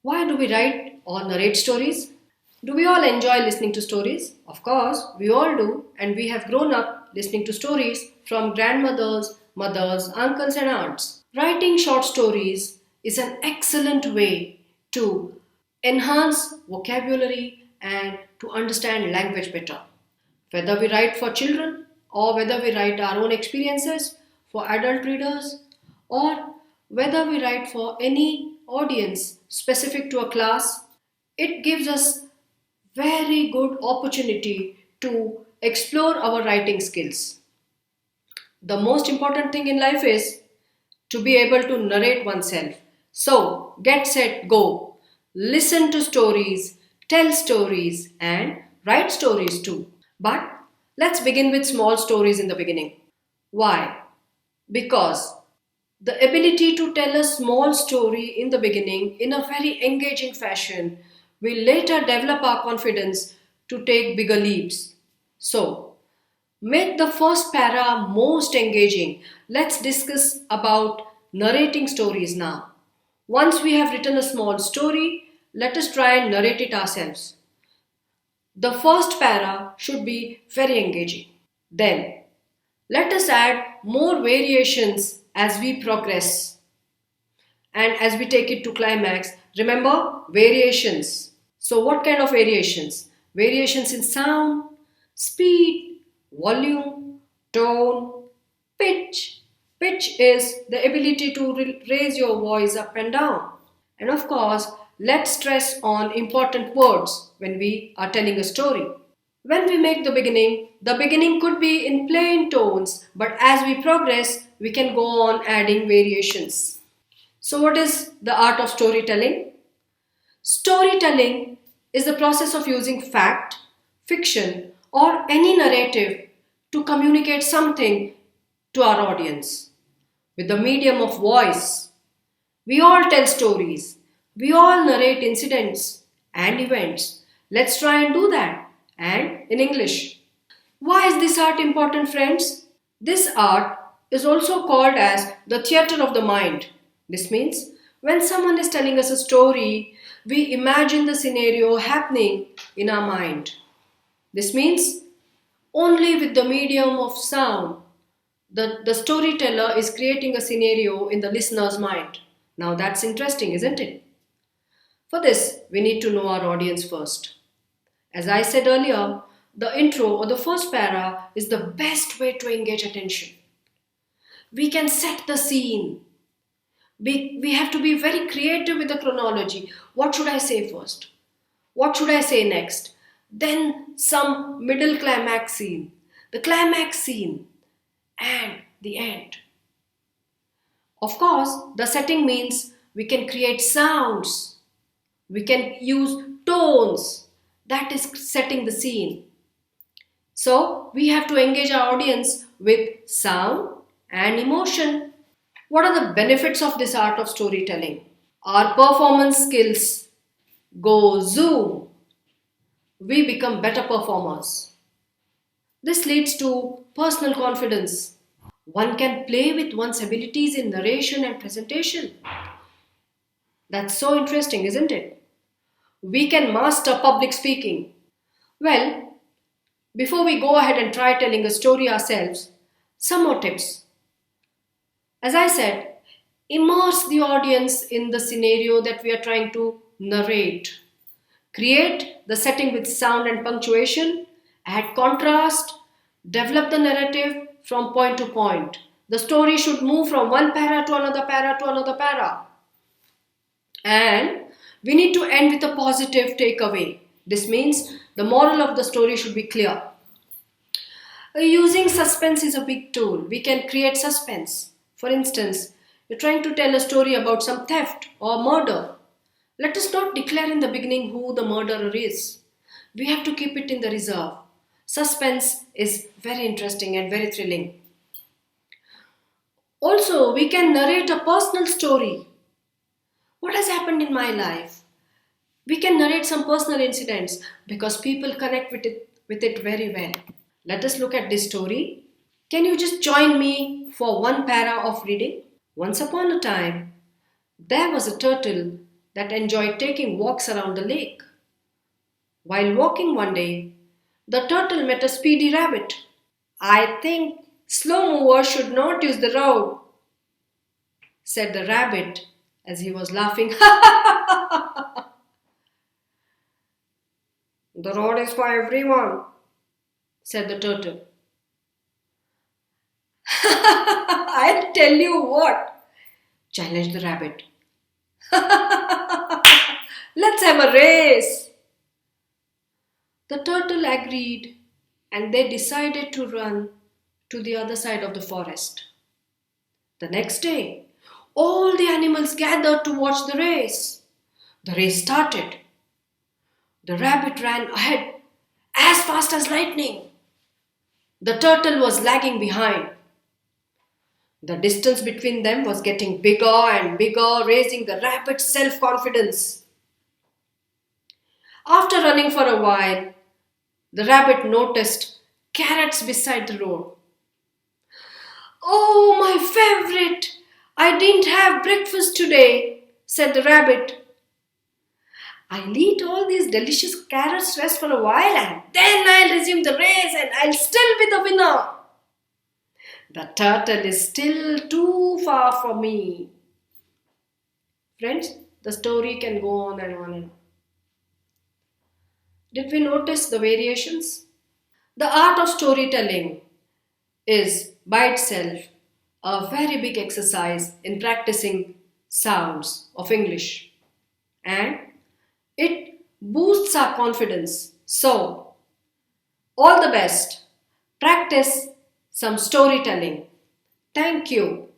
Why do we write or narrate stories? Do we all enjoy listening to stories? Of course, we all do, and we have grown up listening to stories from grandmothers, mothers, uncles, and aunts. Writing short stories is an excellent way to enhance vocabulary and to understand language better. Whether we write for children or whether we write our own experiences for adult readers or whether we write for any audience specific to a class, it gives us very good opportunity to explore our writing skills. The most important thing in life is to be able to narrate oneself. So, get set, go. Listen to stories, tell stories, and write stories too. But let's begin with small stories in the beginning. Why? Because the ability to tell a small story in the beginning in a very engaging fashion will later develop our confidence to take bigger leaps. So, make the first para most engaging. Let's discuss about narrating stories now. Once we have written a small story, let us try and narrate it ourselves. The first para should be very engaging. Then, let us add more variations as we progress and as we take it to climax. Remember, variations. So, what kind of variations? Variations in sound, speed, volume, tone, pitch. Pitch is the ability to raise your voice up and down. And of course, let's stress on important words when we are telling a story. When we make the beginning could be in plain tones, but as we progress, we can go on adding variations. So, what is the art of storytelling? Storytelling is the process of using fact, fiction, or any narrative to communicate something to our audience with the medium of voice. We all tell stories, we all narrate incidents and events. Let's try and do that, and in English. Why is this art important, friends? This art is also called as the theatre of the mind. This means when someone is telling us a story, we imagine the scenario happening in our mind. This means only with the medium of sound, the storyteller is creating a scenario in the listener's mind. Now that's interesting, isn't it? For this, we need to know our audience first. As I said earlier, the intro or the first para is the best way to engage attention. We can set the scene. We have to be very creative with the chronology. What should I say first? What should I say next? Then some middle climax scene, the climax scene, and the end. Of course, the setting means we can create sounds, we can use tones, that is setting the scene. So, we have to engage our audience with sound and emotion. What are the benefits of this art of storytelling? Our performance skills go zoom. We become better performers. This leads to personal confidence. One can play with one's abilities in narration and presentation. That's so interesting, isn't it? We can master public speaking. Well, before we go ahead and try telling a story ourselves, some more tips. As I said, immerse the audience in the scenario that we are trying to narrate. Create the setting with sound and punctuation, add contrast, develop the narrative from point to point. The story should move from one para to another para to another para. And we need to end with a positive takeaway. This means the moral of the story should be clear. Using suspense is a big tool. We can create suspense. For instance, you're trying to tell a story about some theft or murder. Let us not declare in the beginning who the murderer is. We have to keep it in the reserve. Suspense is very interesting and very thrilling. Also, we can narrate a personal story. What has happened in my life? We can narrate some personal incidents because people connect with it very well. Let us look at this story. Can you just join me for one para of reading? Once upon a time, there was a turtle that enjoyed taking walks around the lake. While walking one day, the turtle met a speedy rabbit. "I think slow movers should not use the road," said the rabbit as he was laughing. "The road is for everyone," said the turtle. "I'll tell you what," challenged the rabbit. "Let's have a race." The turtle agreed, and they decided to run to the other side of the forest. The next day, all the animals gathered to watch the race. The race started. The rabbit ran ahead as fast as lightning. The turtle was lagging behind. The distance between them was getting bigger and bigger, raising the rabbit's self-confidence. After running for a while, the rabbit noticed carrots beside the road. "Oh, my favorite! I didn't have breakfast today," said the rabbit. "I'll eat all these delicious carrots, rest for a while, and then I'll resume the race and I'll still be the winner." "The turtle is still too far from me." Friends, the story can go on and on and on. Did we notice the variations? The art of storytelling is by itself a very big exercise in practicing sounds of English, and it boosts our confidence. So, all the best. Practice some storytelling. Thank you.